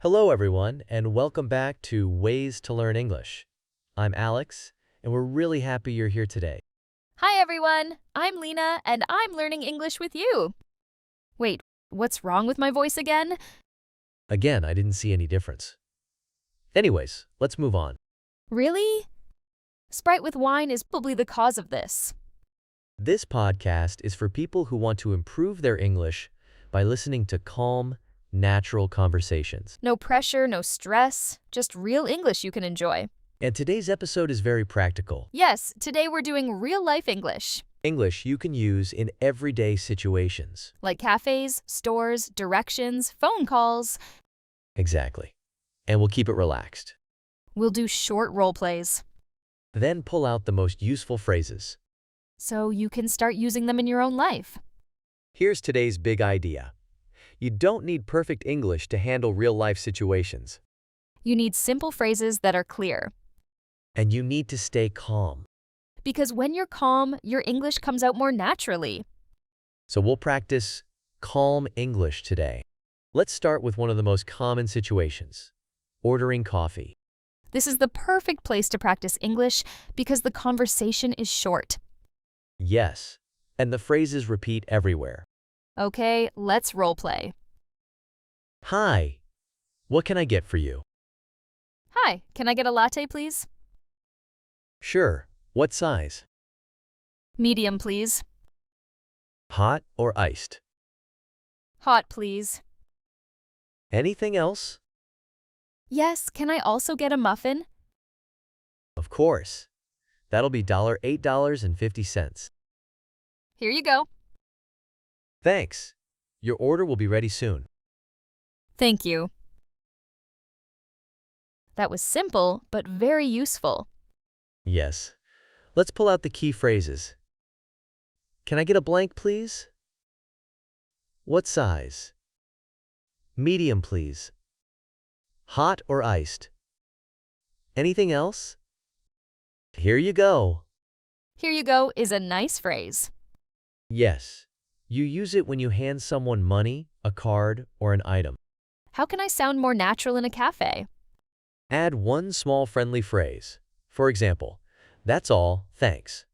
Hello, everyone, and welcome back to Ways to Learn English. I'm Alex, and we're really happy you're here today. Hi everyone, I'm Lena and I'm learning English with you. Wait, what's wrong with my voice again? Again, I didn't see any difference. Anyways, let's move on. Really? Sprite with wine is probably the cause of this. This podcast is for people who want to improve their English by listening to calm, natural conversations. No pressure, no stress, just real English you can enjoy. And today's episode is very practical. Yes, today we're doing real-life English, English you can use in everyday situations. like cafes, stores, directions, phone calls. Exactly. And we'll keep it relaxed. We'll do short role plays, Then pull out the most useful phrases. so you can start using them in your own life. Here's today's big idea. You don't need perfect English to handle real-life situations. You need simple phrases that are clear. And you need to stay calm. Because when you're calm, your English comes out more naturally. So we'll practice calm English today. Let's start with one of the most common situations, ordering coffee. This is the perfect place to practice English because the conversation is short. Yes, and the phrases repeat everywhere. Okay, let's role play. Hi, what can I get for you? Hi, can I get a latte, please? Sure, what size? Medium, please. Hot or iced? Hot, please. Anything else? Yes, can I also get a muffin? Of course. That'll be $8.50. Here you go. Thanks. Your order will be ready soon. Thank you. That was simple, but very useful. Yes. Let's pull out the key phrases. Can I get a blank, please? What size? Medium, please. Hot or iced? Anything else? Here you go. Here you go is a nice phrase. Yes. You use it when you hand someone money, a card, or an item. How can I sound more natural in a cafe? Add one small friendly phrase. For example, that's all, thanks.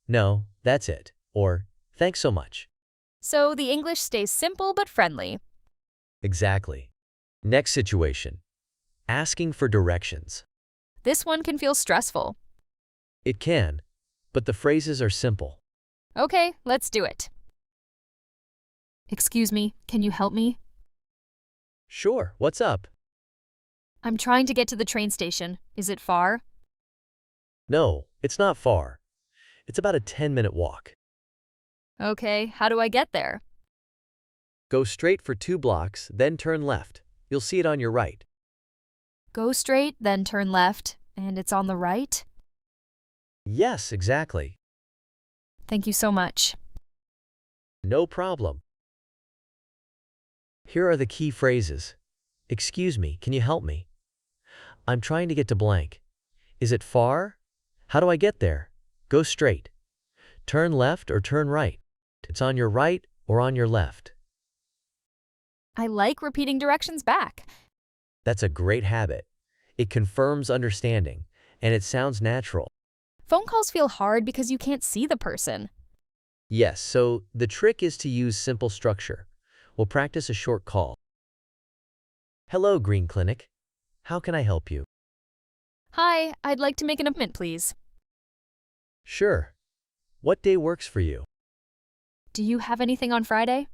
No, that's it. Or, thanks so much. So the English stays simple but friendly. Exactly. Next situation. Asking for directions. This one can feel stressful. It can, but the phrases are simple. Okay, let's do it. Excuse me, can you help me? Sure, what's up? I'm trying to get to the train station. Is it far? No, it's not far. It's about a 10-minute walk. Okay, how do I get there? Go straight for 2 blocks, then turn left. You'll see it on your right. Go straight, then turn left, and it's on the right? Yes, exactly. Thank you so much. No problem. Here are the key phrases. Excuse me, can you help me? I'm trying to get to blank. Is it far? How do I get there? Go straight. Turn left or turn right. It's on your right or on your left. I like repeating directions back. That's a great habit. It confirms understanding, and it sounds natural. Phone calls feel hard because you can't see the person. Yes, so the trick is to use simple structure. We'll practice a short call. Hello, Green Clinic. How can I help you? Hi, I'd like to make an appointment, please. Sure. What day works for you? Do you have anything on Friday?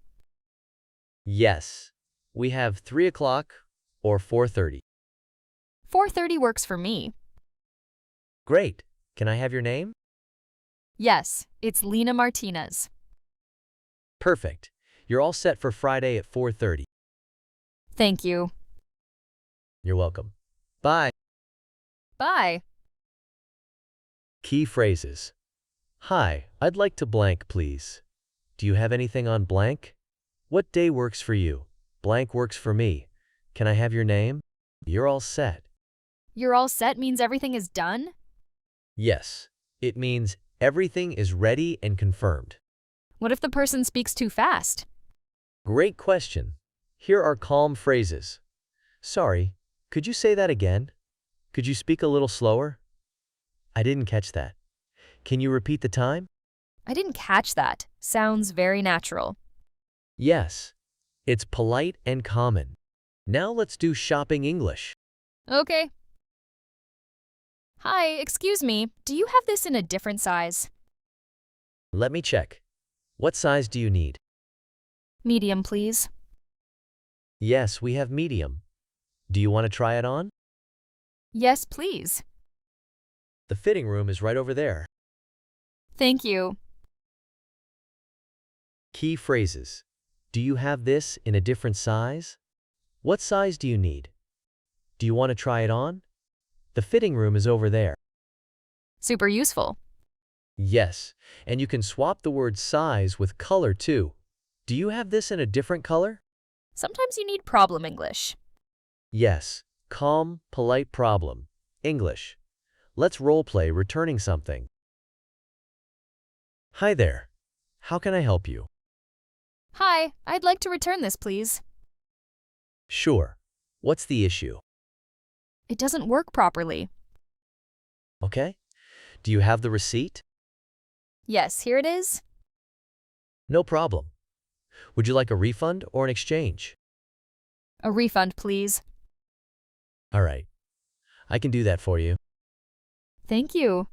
Yes. We have 3 o'clock or 4:30. 4:30 works for me. Great. Can I have your name? Yes, it's Lena Martinez. Perfect. You're all set for Friday at 4:30. Thank you. You're welcome. Bye. Bye. Key phrases. Hi, I'd like to blank, please. Do you have anything on blank? What day works for you? Blank works for me. Can I have your name? You're all set. You're all set means everything is done? Yes, it means everything is ready and confirmed. What if the person speaks too fast? Great question. Here are calm phrases. Sorry, could you say that again? Could you speak a little slower? I didn't catch that. Can you repeat the time? I didn't catch that. Sounds very natural. Yes, it's polite and common. Now let's do shopping English. Okay. Hi, excuse me. Do you have this in a different size? Let me check. What size do you need? Medium, please. Yes, we have medium. Do you want to try it on? Yes, please. The fitting room is right over there. Thank you. Key phrases. Do you have this in a different size? What size do you need? Do you want to try it on? The fitting room is over there. Super useful. Yes, and you can swap the word size with color too. Do you have this in a different color? Sometimes you need problem English. Yes, calm, polite problem. English. Let's role-play returning something. Hi there. How can I help you? Hi, I'd like to return this, please. Sure. What's the issue? It doesn't work properly. Okay. Do you have the receipt? Yes, here it is. No problem. Would you like a refund or an exchange? A refund, please. All right. I can do that for you. Thank you.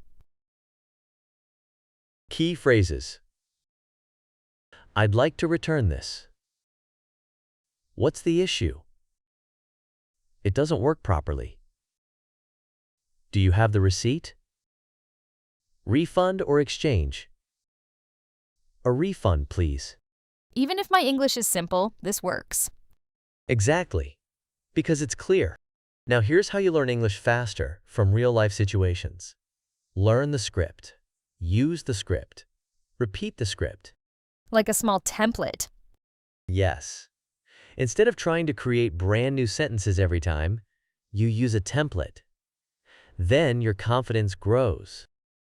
Key phrases. I'd like to return this. What's the issue? It doesn't work properly. Do you have the receipt? Refund or exchange? A refund, please. Even if my English is simple, this works. Exactly. Because it's clear. Now here's how you learn English faster from real-life situations. Learn the script. Use the script. Repeat the script. Like a small template. Yes. Instead of trying to create brand new sentences every time, you use a template. Then your confidence grows.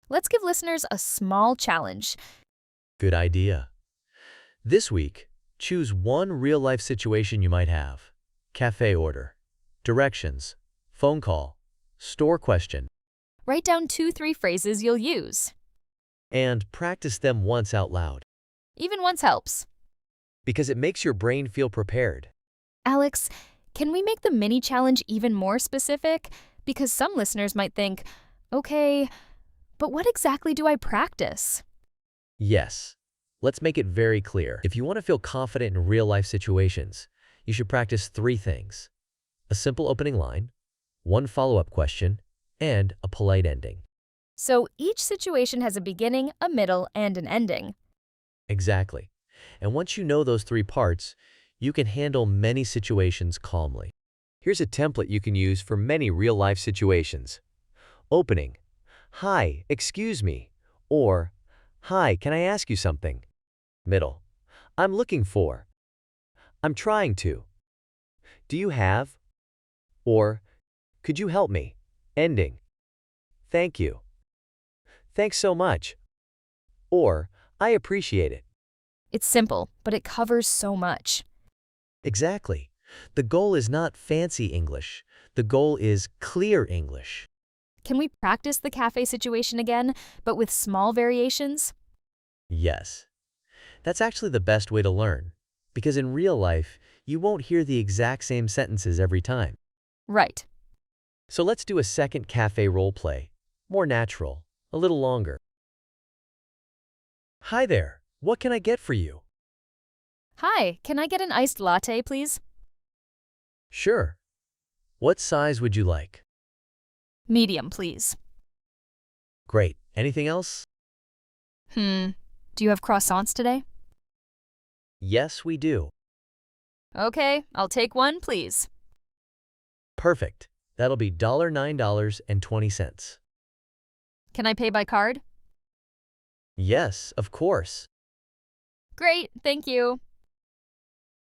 Let's give listeners a small challenge. Good idea. This week, choose one real-life situation you might have. Cafe order, directions, phone call, store question, Write down 2-3 phrases you'll use. and practice them once out loud, Even once helps. because it makes your brain feel prepared. Alex, can we make the mini challenge even more specific? Because some listeners might think, okay, but what exactly do I practice? Yes. Let's make it very clear. If you want to feel confident in real-life situations, you should practice 3 things. A simple opening line, one follow-up question, and a polite ending. So each situation has a beginning, a middle, and an ending. Exactly. And once you know those 3 parts, you can handle many situations calmly. Here's a template you can use for many real-life situations. Opening. Hi, excuse me. Or, hi, can I ask you something? Middle. I'm looking for. I'm trying to. Do you have? Or, could you help me? Ending. Thank you. Thanks so much. Or, I appreciate it. It's simple, but it covers so much. Exactly. The goal is not fancy English. The goal is clear English. Can we practice the cafe situation again, but with small variations? Yes. That's actually the best way to learn, because in real life, you won't hear the exact same sentences every time. Right. So let's do a second cafe role play. More natural, a little longer. Hi there. What can I get for you? Hi, can I get an iced latte, please? Sure. What size would you like? Medium, please. Great. Anything else? Do you have croissants today? Yes, we do. Okay, I'll take one, please. Perfect. That'll be $9.20. Can I pay by card? Yes, of course. Great, thank you.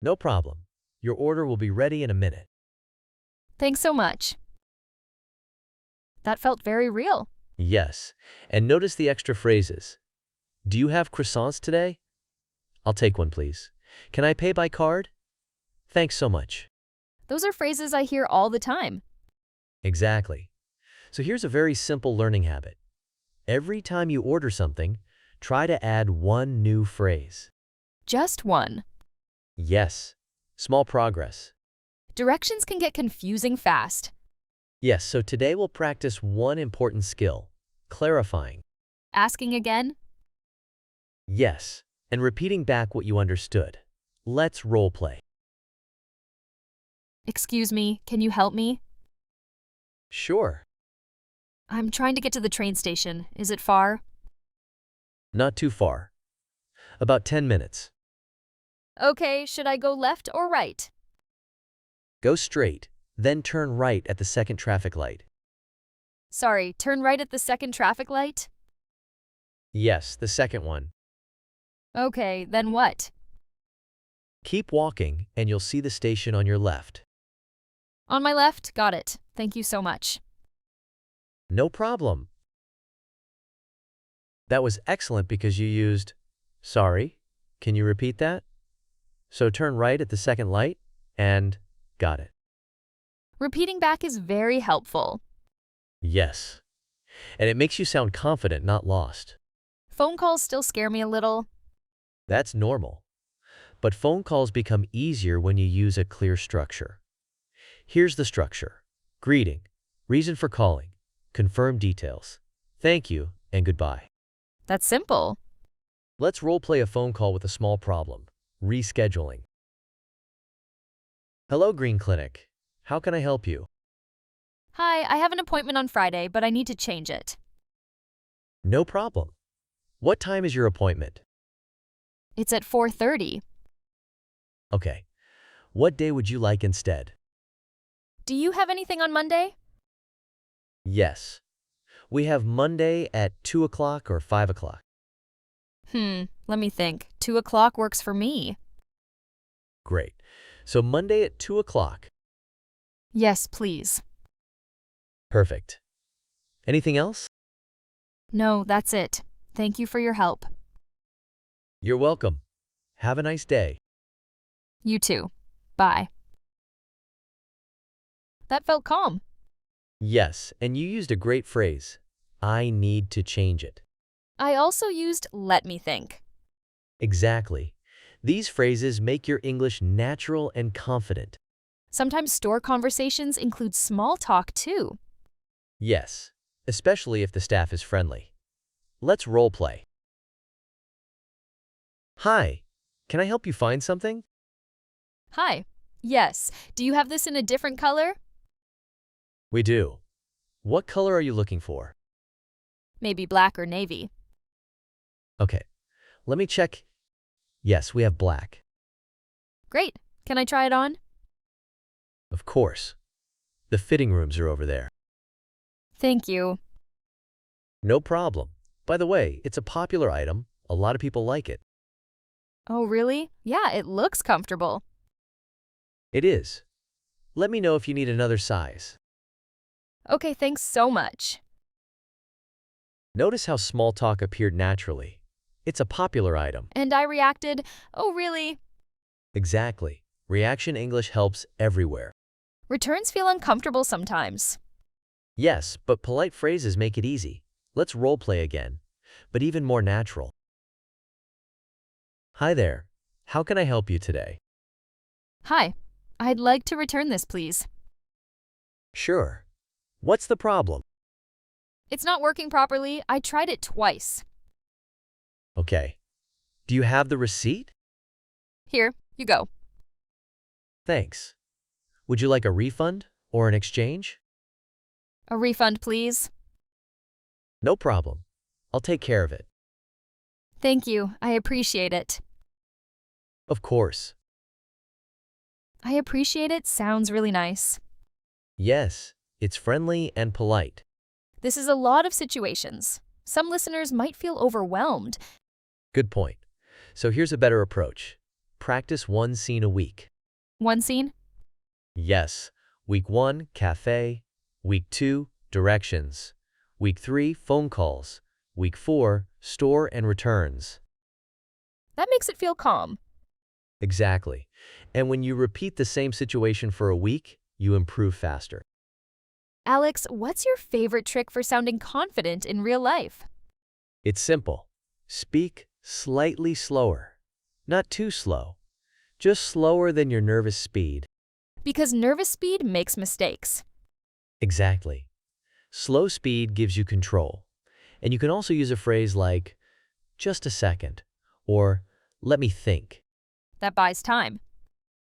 No problem. Your order will be ready in a minute. Thanks so much. That felt very real. Yes, and notice the extra phrases. Do you have croissants today? I'll take one, please. Can I pay by card? Thanks so much. Those are phrases I hear all the time. Exactly. So here's a very simple learning habit. Every time you order something, try to add one new phrase. Just one. Yes. Small progress. Directions can get confusing fast. Yes, so today we'll practice one important skill, clarifying. Asking again? Yes, and repeating back what you understood. Let's role play. Excuse me, can you help me? Sure. I'm trying to get to the train station. Is it far? Not too far. About 10 minutes. Okay, should I go left or right? Go straight, then turn right at the second traffic light. Sorry, turn right at the second traffic light? Yes, the second one. Okay, then what? Keep walking and you'll see the station on your left. On my left, got it. Thank you so much. No problem. That was excellent because you used, sorry, can you repeat that? So turn right at the second light and got it. Repeating back is very helpful. Yes. And it makes you sound confident, not lost. Phone calls still scare me a little. That's normal. But phone calls become easier when you use a clear structure. Here's the structure. Greeting, reason for calling, confirm details, thank you, and goodbye. That's simple. Let's role-play a phone call with a small problem, rescheduling. Hello, Green Clinic. How can I help you? Hi, I have an appointment on Friday, but I need to change it. No problem. What time is your appointment? It's at 4:30. Okay. What day would you like instead? Do you have anything on Monday? Yes. We have Monday at 2 o'clock or 5 o'clock. Let me think. 2 o'clock works for me. Great. So Monday at 2 o'clock. Yes, please. Perfect. Anything else? No, that's it. Thank you for your help. You're welcome. Have a nice day. You too. Bye. That felt calm. Yes, and you used a great phrase. I need to change it. I also used let me think. Exactly. These phrases make your English natural and confident. Sometimes store conversations include small talk too. Yes, especially if the staff is friendly. Let's role play. Hi, can I help you find something? Hi. Yes. Do you have this in a different color? We do. What color are you looking for? Maybe black or navy. Okay, let me check. Yes, we have black. Great. Can I try it on? Of course. The fitting rooms are over there. Thank you. No problem. By the way, it's a popular item. A lot of people like it. Oh, really? Yeah, it looks comfortable. It is. Let me know if you need another size. Okay, thanks so much. Notice how small talk appeared naturally. It's a popular item. And I reacted, oh, really? Exactly. Reaction English helps everywhere. Returns feel uncomfortable sometimes. Yes, but polite phrases make it easy. Let's role play again, but even more natural. Hi there. How can I help you today? Hi. I'd like to return this, please. Sure. What's the problem? It's not working properly. I tried it twice. Okay. Do you have the receipt? Here, you go. Thanks. Would you like a refund or an exchange? A refund, please. No problem. I'll take care of it. Thank you. I appreciate it. Of course. I appreciate it sounds really nice. Yes, it's friendly and polite. This is a lot of situations. Some listeners might feel overwhelmed. Good point. So here's a better approach. Practice one scene a week. One scene? Yes. Week 1, cafe. Week 2, directions. Week 3, phone calls. Week 4, store and returns. That makes it feel calm. Exactly. And when you repeat the same situation for a week, you improve faster. Alex, what's your favorite trick for sounding confident in real life? It's simple. Speak slightly slower. Not too slow, just slower than your nervous speed. Because nervous speed makes mistakes. Exactly. Slow speed gives you control. And you can also use a phrase like, just a second, or let me think. That buys time.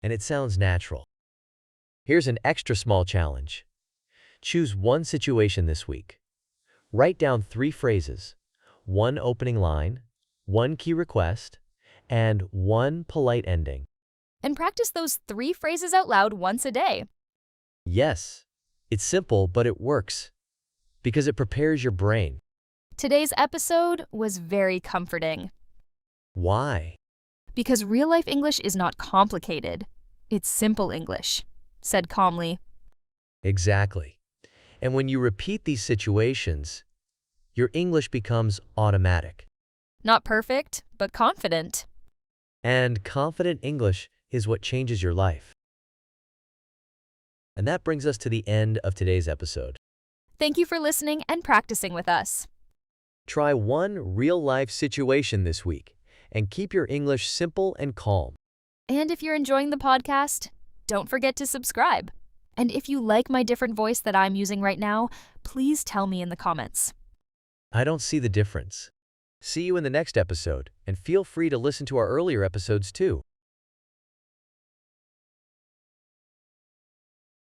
And it sounds natural. Here's an extra small challenge. Choose one situation this week. Write down 3 phrases, 1 opening line, 1 key request, and 1 polite ending. And practice those 3 phrases out loud once a day. Yes, it's simple, but it works because it prepares your brain. Today's episode was very comforting. Why? Because real-life English is not complicated. It's simple English, said calmly. Exactly. And when you repeat these situations, your English becomes automatic. Not perfect, but confident. And confident English is what changes your life. And that brings us to the end of today's episode. Thank you for listening and practicing with us. Try one real-life situation this week and keep your English simple and calm. And if you're enjoying the podcast, don't forget to subscribe. And if you like my different voice that I'm using right now, please tell me in the comments. I don't see the difference. See you in the next episode, and feel free to listen to our earlier episodes too.